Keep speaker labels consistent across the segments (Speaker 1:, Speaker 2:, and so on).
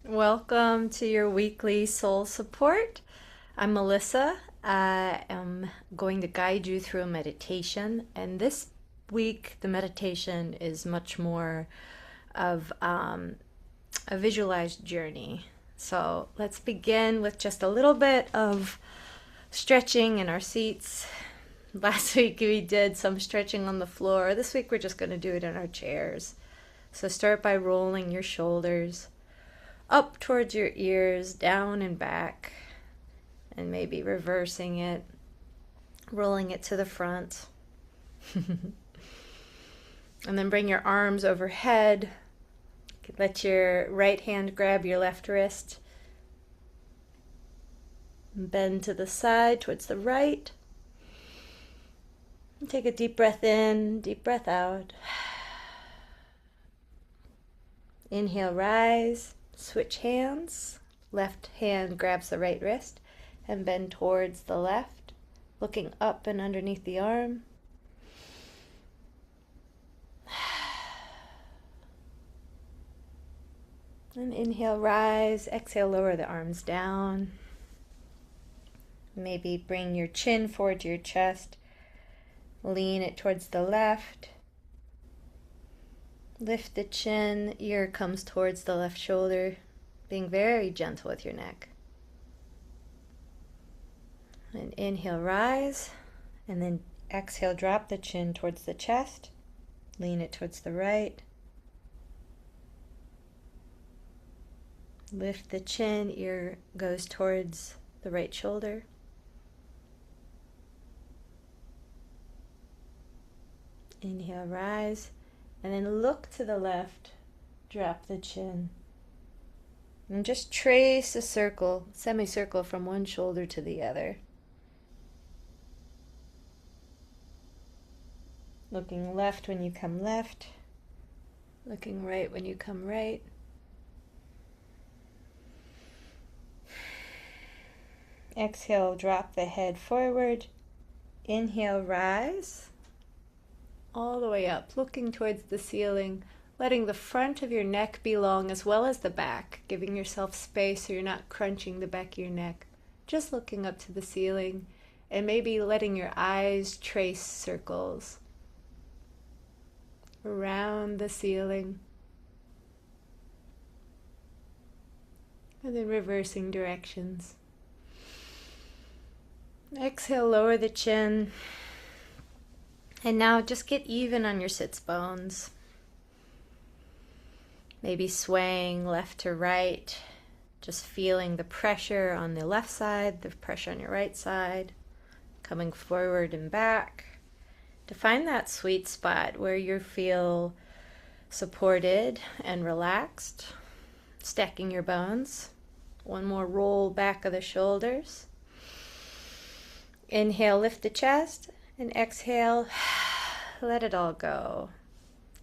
Speaker 1: Welcome to your weekly soul support. I'm Melissa. I am going to guide you through a meditation, and this week the meditation is much more of a visualized journey. So let's begin with just a little bit of stretching in our seats. Last week we did some stretching on the floor. This week we're just going to do it in our chairs. So start by rolling your shoulders up towards your ears, down and back, and maybe reversing it, rolling it to the front. And then bring your arms overhead. Let your right hand grab your left wrist. Bend to the side towards the right. And take a deep breath in, deep breath out. Inhale, rise. Switch hands. Left hand grabs the right wrist and bend towards the left, looking up and underneath the arm. And inhale, rise. Exhale, lower the arms down. Maybe bring your chin forward to your chest. Lean it towards the left. Lift the chin, ear comes towards the left shoulder, being very gentle with your neck. And inhale, rise, and then exhale, drop the chin towards the chest, lean it towards the right. Lift the chin, ear goes towards the right shoulder. Inhale, rise. And then look to the left, drop the chin. And just trace a circle, semicircle from one shoulder to the other. Looking left when you come left, looking right when you come right. Exhale, drop the head forward. Inhale, rise. All the way up, looking towards the ceiling, letting the front of your neck be long as well as the back, giving yourself space so you're not crunching the back of your neck. Just looking up to the ceiling and maybe letting your eyes trace circles around the ceiling. And then reversing directions. Exhale, lower the chin. And now just get even on your sits bones. Maybe swaying left to right, just feeling the pressure on the left side, the pressure on your right side, coming forward and back. To find that sweet spot where you feel supported and relaxed, stacking your bones. One more roll back of the shoulders. Inhale, lift the chest. And exhale, let it all go.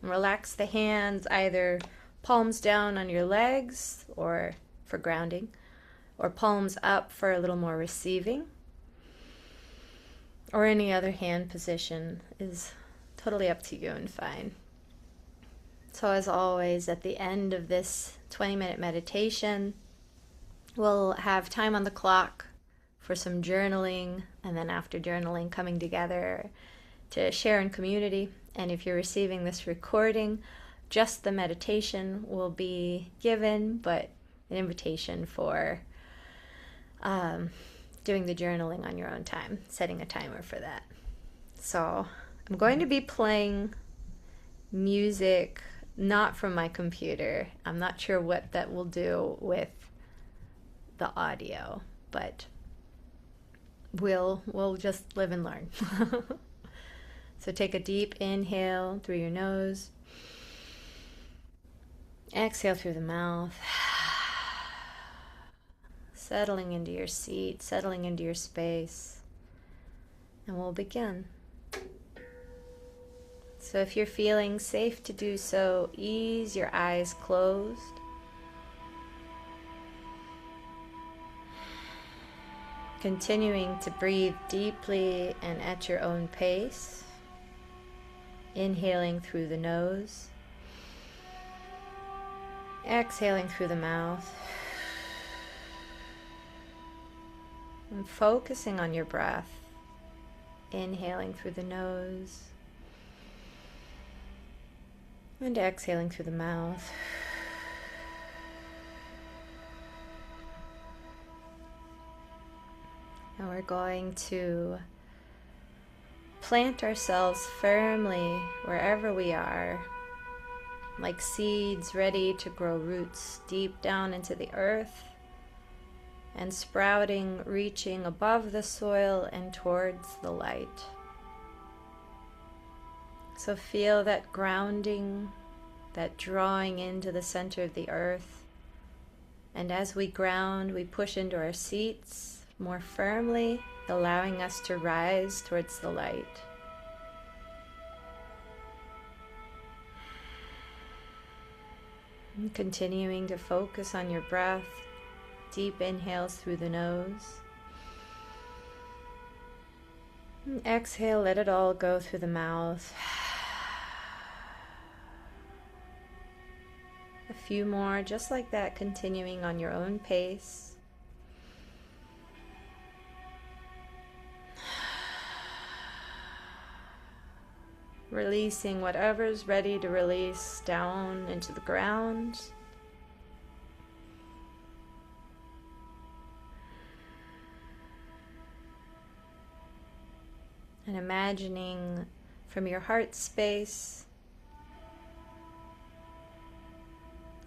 Speaker 1: Relax the hands, either palms down on your legs or for grounding, or palms up for a little more receiving, or any other hand position is totally up to you and fine. So as always, at the end of this 20-minute meditation, we'll have time on the clock for some journaling, and then after journaling, coming together to share in community. And if you're receiving this recording, just the meditation will be given, but an invitation for doing the journaling on your own time, setting a timer for that. So I'm going to be playing music, not from my computer. I'm not sure what that will do with the audio, but we'll just live and learn. So take a deep inhale through your nose. Exhale through the mouth. Settling into your seat, settling into your space. And we'll begin. So if you're feeling safe to do so, ease your eyes closed. Continuing to breathe deeply and at your own pace. Inhaling through the nose. Exhaling through the mouth. And focusing on your breath. Inhaling through the nose. And exhaling through the mouth. And we're going to plant ourselves firmly wherever we are, like seeds ready to grow roots deep down into the earth and sprouting, reaching above the soil and towards the light. So feel that grounding, that drawing into the center of the earth. And as we ground, we push into our seats more firmly, allowing us to rise towards the light. And continuing to focus on your breath, deep inhales through the nose. And exhale, let it all go through the mouth. A few more, just like that, continuing on your own pace. Releasing whatever's ready to release down into the ground. And imagining from your heart space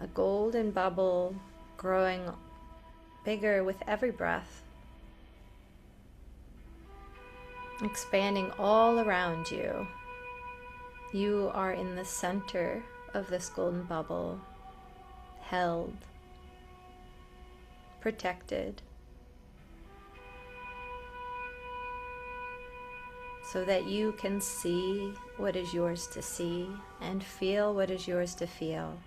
Speaker 1: a golden bubble growing bigger with every breath, expanding all around you. You are in the center of this golden bubble, held, protected, so that you can see what is yours to see and feel what is yours to feel.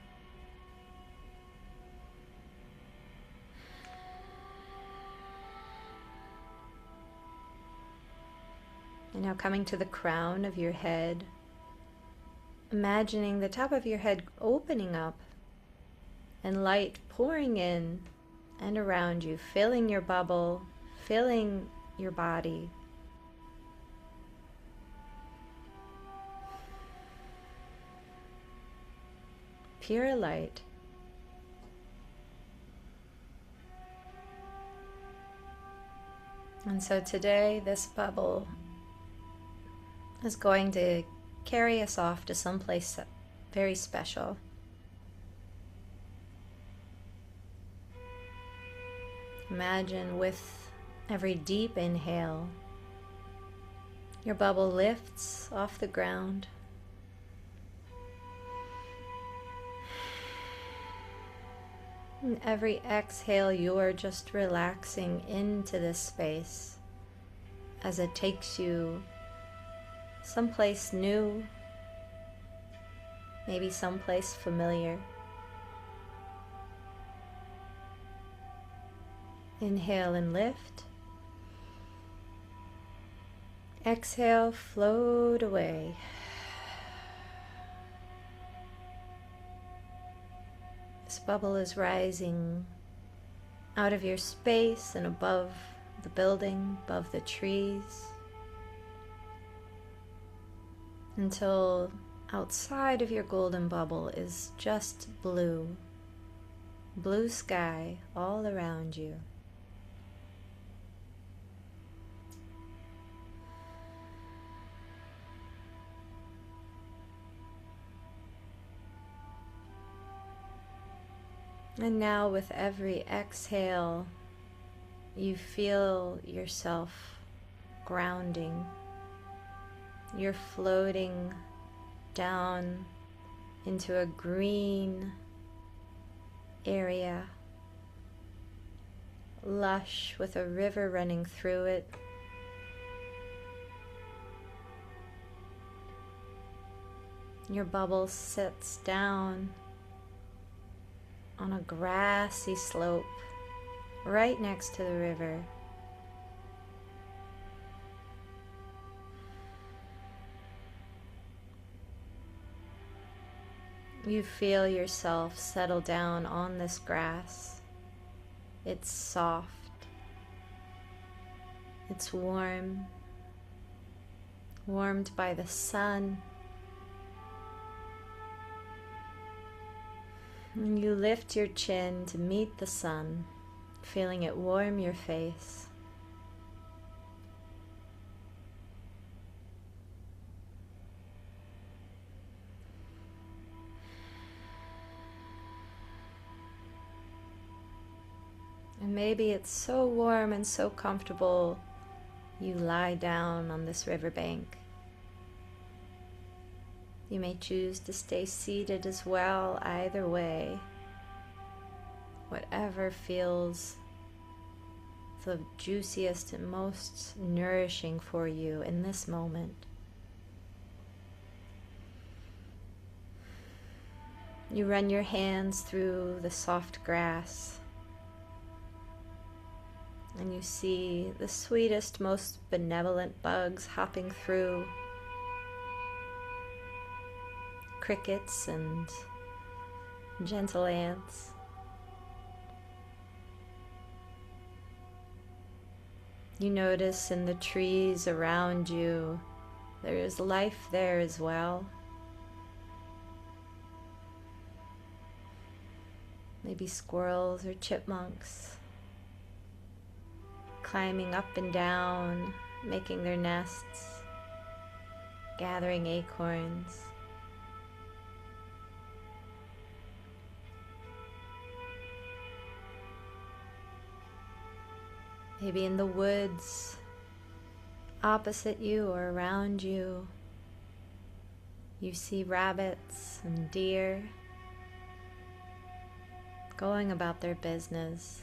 Speaker 1: And now coming to the crown of your head, imagining the top of your head opening up and light pouring in and around you, filling your bubble, filling your body. Pure light. And so today, this bubble is going to carry us off to someplace very special. Imagine with every deep inhale, your bubble lifts off the ground. And every exhale, you are just relaxing into this space as it takes you someplace new, maybe someplace familiar. Inhale and lift. Exhale, float away. This bubble is rising out of your space and above the building, above the trees, until outside of your golden bubble is just blue, blue sky all around you. And now with every exhale, you feel yourself grounding. You're floating down into a green area, lush with a river running through it. Your bubble sits down on a grassy slope right next to the river. You feel yourself settle down on this grass. It's soft. It's warm, warmed by the sun. And you lift your chin to meet the sun, feeling it warm your face. And maybe it's so warm and so comfortable, you lie down on this riverbank. You may choose to stay seated as well, either way. Whatever feels the juiciest and most nourishing for you in this moment. You run your hands through the soft grass, and you see the sweetest, most benevolent bugs hopping through. Crickets and gentle ants. You notice in the trees around you, there is life there as well. Maybe squirrels or chipmunks climbing up and down, making their nests, gathering acorns. Maybe in the woods opposite you or around you, you see rabbits and deer going about their business,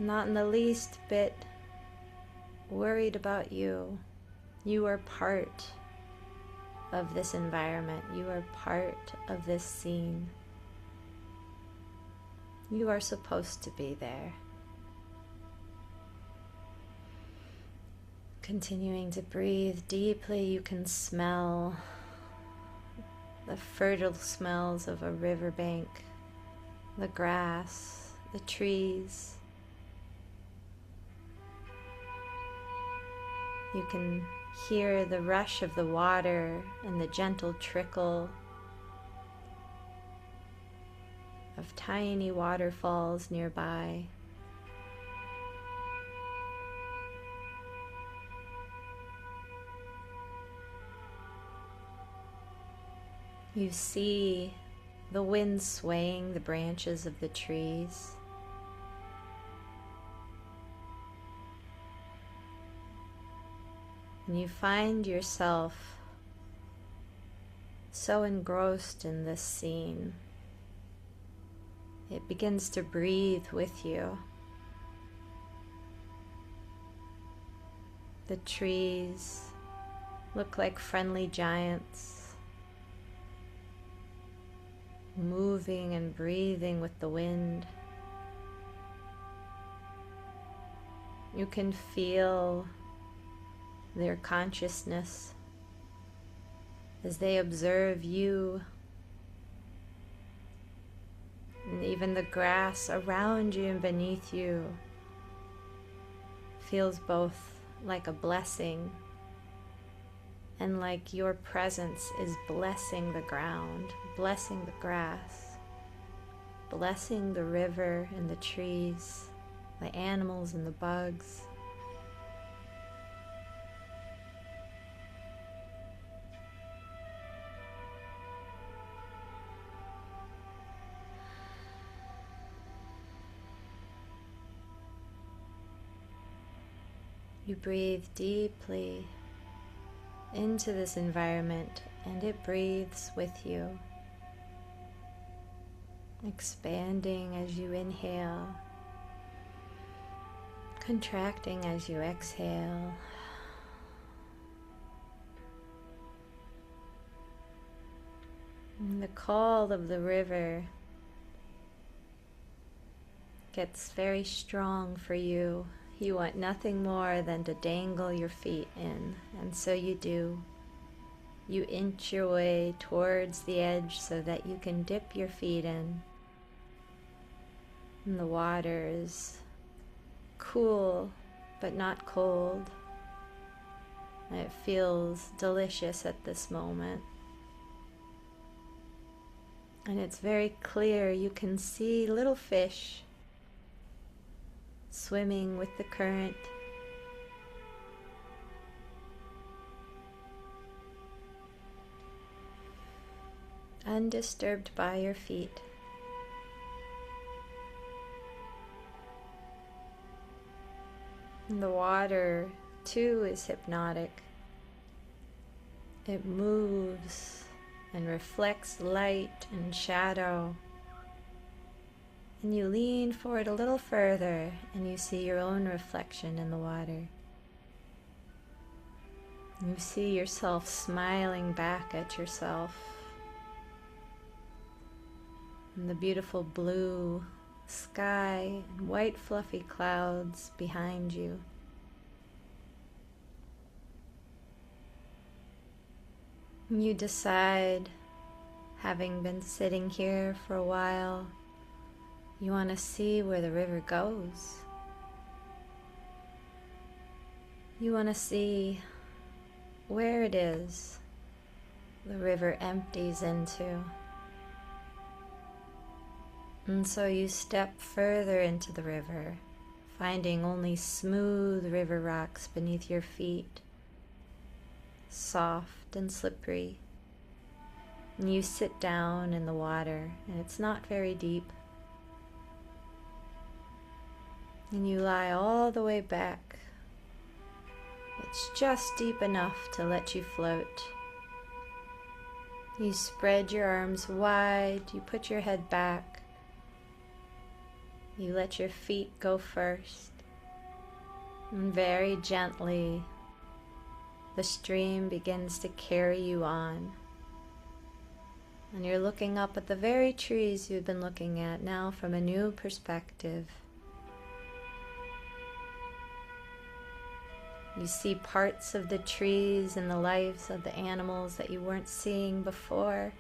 Speaker 1: not in the least bit worried about you. You are part of this environment. You are part of this scene. You are supposed to be there. Continuing to breathe deeply, you can smell the fertile smells of a riverbank, the grass, the trees. You can hear the rush of the water and the gentle trickle of tiny waterfalls nearby. You see the wind swaying the branches of the trees. And you find yourself so engrossed in this scene. It begins to breathe with you. The trees look like friendly giants, moving and breathing with the wind. You can feel their consciousness as they observe you, and even the grass around you and beneath you feels both like a blessing and like your presence is blessing the ground, blessing the grass, blessing the river and the trees, the animals and the bugs. You breathe deeply into this environment, and it breathes with you, expanding as you inhale, contracting as you exhale. And the call of the river gets very strong for you. You want nothing more than to dangle your feet in, and so you do. You inch your way towards the edge so that you can dip your feet in. And the water is cool, but not cold. And it feels delicious at this moment. And it's very clear. You can see little fish swimming with the current. Undisturbed by your feet. And the water too is hypnotic. It moves and reflects light and shadow. And you lean forward a little further and you see your own reflection in the water. You see yourself smiling back at yourself. And the beautiful blue sky and white fluffy clouds behind you. You decide, having been sitting here for a while, you want to see where the river goes. You want to see where it is the river empties into. And so you step further into the river, finding only smooth river rocks beneath your feet, soft and slippery. And you sit down in the water, and it's not very deep. And you lie all the way back. It's just deep enough to let you float. You spread your arms wide, you put your head back. You let your feet go first, and very gently the stream begins to carry you on. And you're looking up at the very trees you've been looking at now from a new perspective. You see parts of the trees and the lives of the animals that you weren't seeing before.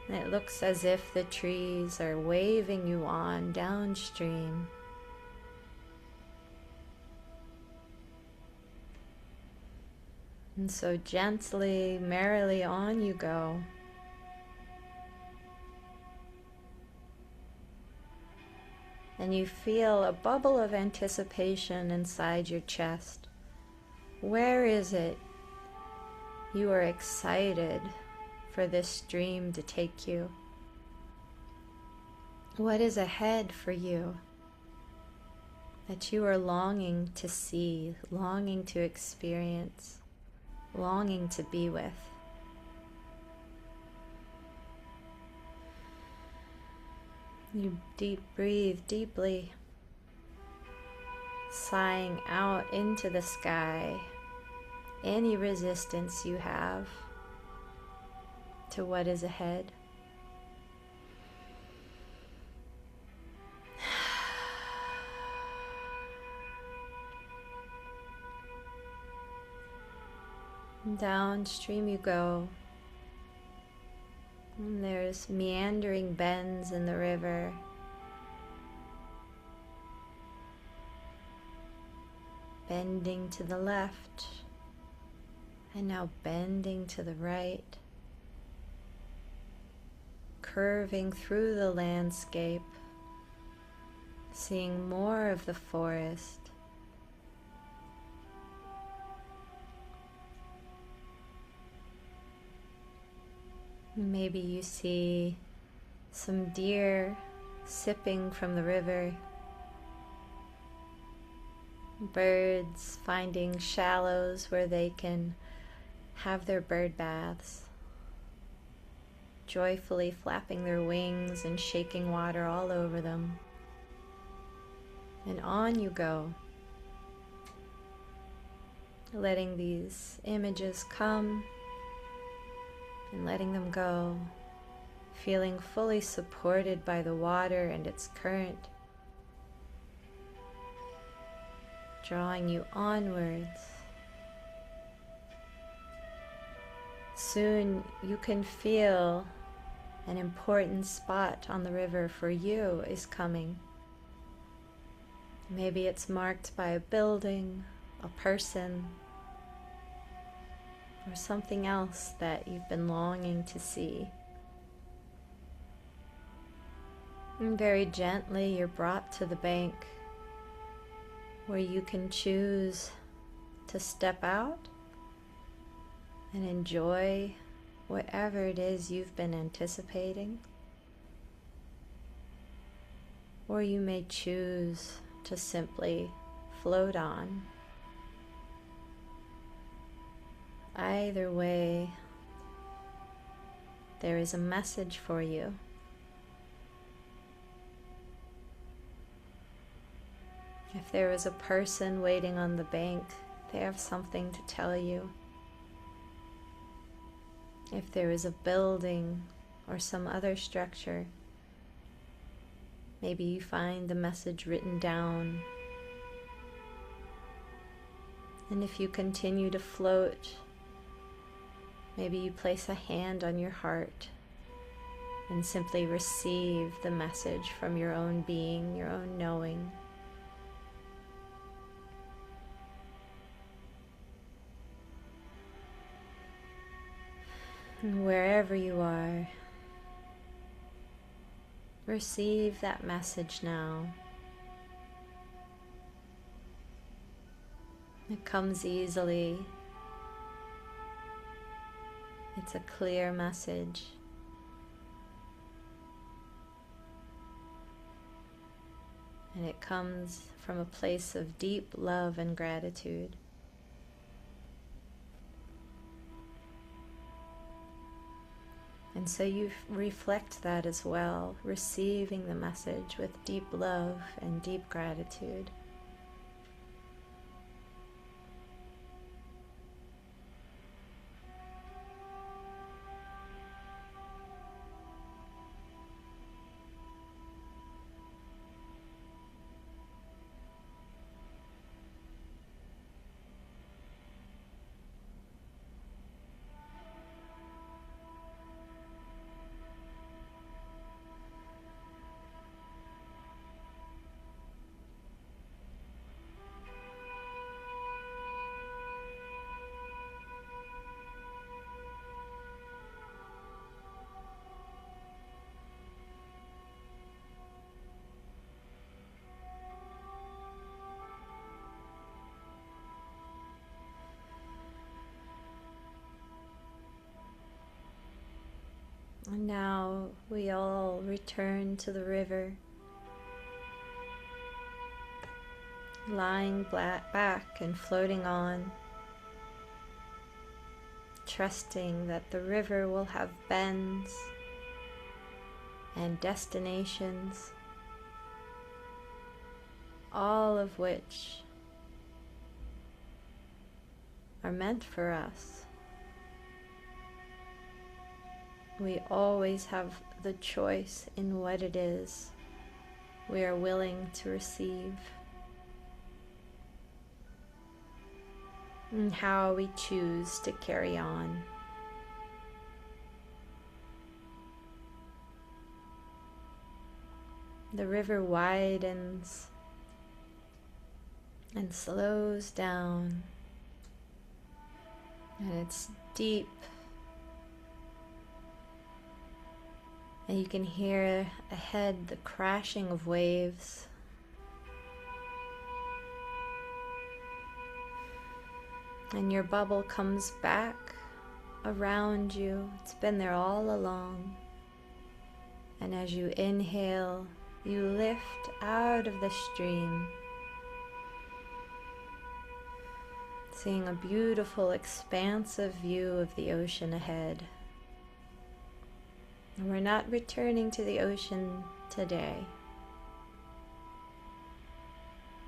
Speaker 1: And it looks as if the trees are waving you on downstream. And so gently, merrily on you go. And you feel a bubble of anticipation inside your chest. Where is it? You are excited for this stream to take you. What is ahead for you that you are longing to see, longing to experience, longing to be with? You breathe deeply, sighing out into the sky any resistance you have to what is ahead. Downstream you go, and there's meandering bends in the river. Bending to the left, and now bending to the right. Curving through the landscape, seeing more of the forest. Maybe you see some deer sipping from the river, birds finding shallows where they can have their bird baths, joyfully flapping their wings and shaking water all over them. And on you go, letting these images come and letting them go, feeling fully supported by the water and its current, drawing you onwards. soon you can feel an important spot on the river for you is coming. Maybe it's marked by a building, a person, or something else that you've been longing to see. And very gently you're brought to the bank where you can choose to step out and enjoy whatever it is you've been anticipating. Or you may choose to simply float on. Either way, there is a message for you. If there is a person waiting on the bank, they have something to tell you. If there is a building or some other structure, maybe you find the message written down. And if you continue to float, maybe you place a hand on your heart and simply receive the message from your own being, your own knowing. And wherever you are, receive that message now. It comes easily. It's a clear message. And it comes from a place of deep love and gratitude. And so you reflect that as well, receiving the message with deep love and deep gratitude. And now we all return to the river, lying back and floating on, trusting that the river will have bends and destinations, all of which are meant for us. We always have the choice in what it is we are willing to receive and how we choose to carry on. The river widens and slows down, and it's deep. And you can hear ahead the crashing of waves. And your bubble comes back around you. It's been there all along. And as you inhale, you lift out of the stream, seeing a beautiful, expansive view of the ocean ahead. And we're not returning to the ocean today.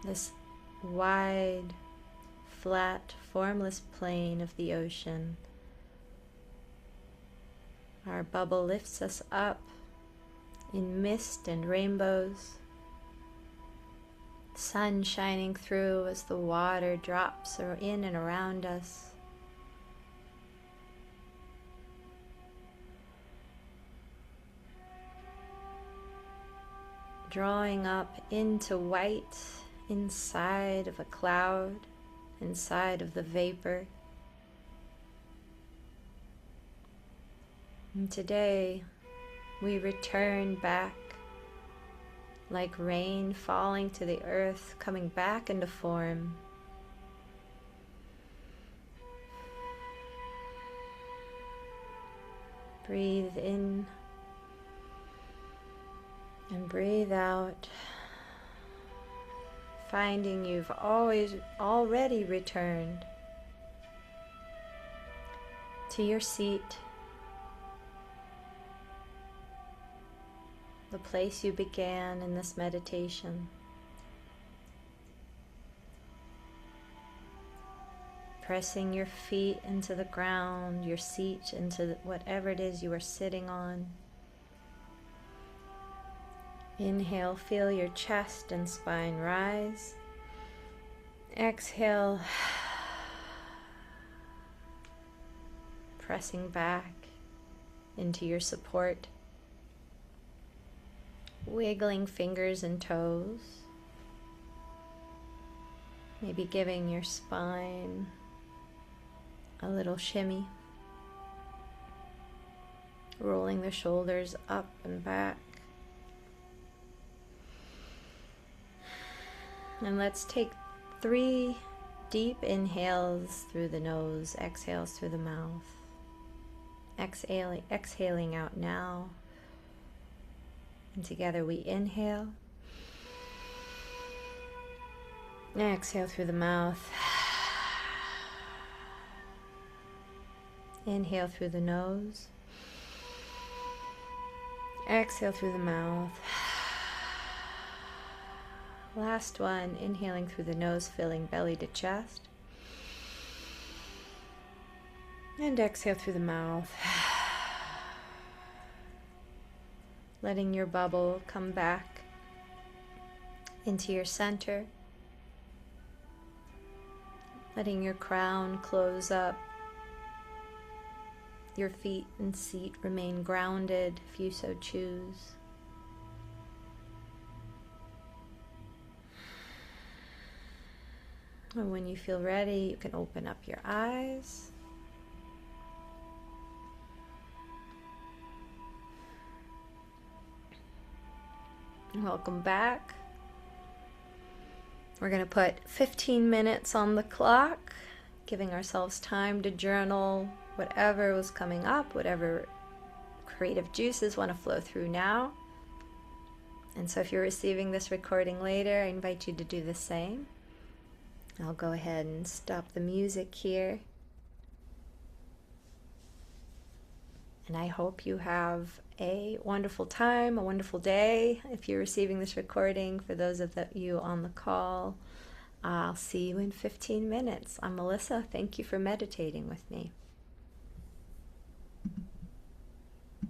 Speaker 1: This wide, flat, formless plain of the ocean. Our bubble lifts us up in mist and rainbows. Sun shining through as the water drops in and around us. drawing up into white, inside of a cloud, inside of the vapor. And today we return back like rain falling to the earth, coming back into form. Breathe in and breathe out, finding you've already returned to your seat, the place you began in this meditation. Pressing your feet into the ground, your seat into whatever it is you are sitting on. Inhale, feel your chest and spine rise. Exhale, pressing back into your support. Wiggling fingers and toes. Maybe giving your spine a little shimmy. Rolling the shoulders up and back. And let's take 3 deep inhales through the nose, exhales through the mouth. Exhaling out now. And together we inhale. Exhale through the mouth. Inhale through the nose. Exhale through the mouth. Last one, inhaling through the nose, filling belly to chest. And exhale through the mouth. Letting your bubble come back into your center. Letting your crown close up. Your feet and seat remain grounded if you so choose. And when you feel ready, you can open up your eyes. Welcome back. We're going to put 15 minutes on the clock, giving ourselves time to journal whatever was coming up, whatever creative juices want to flow through now. And so if you're receiving this recording later, I invite you to do the same. I'll go ahead and stop the music here. And I hope you have a wonderful time, a wonderful day. If you're receiving this recording, for those of you on the call, I'll see you in 15 minutes. I'm Melissa. Thank you for meditating with me.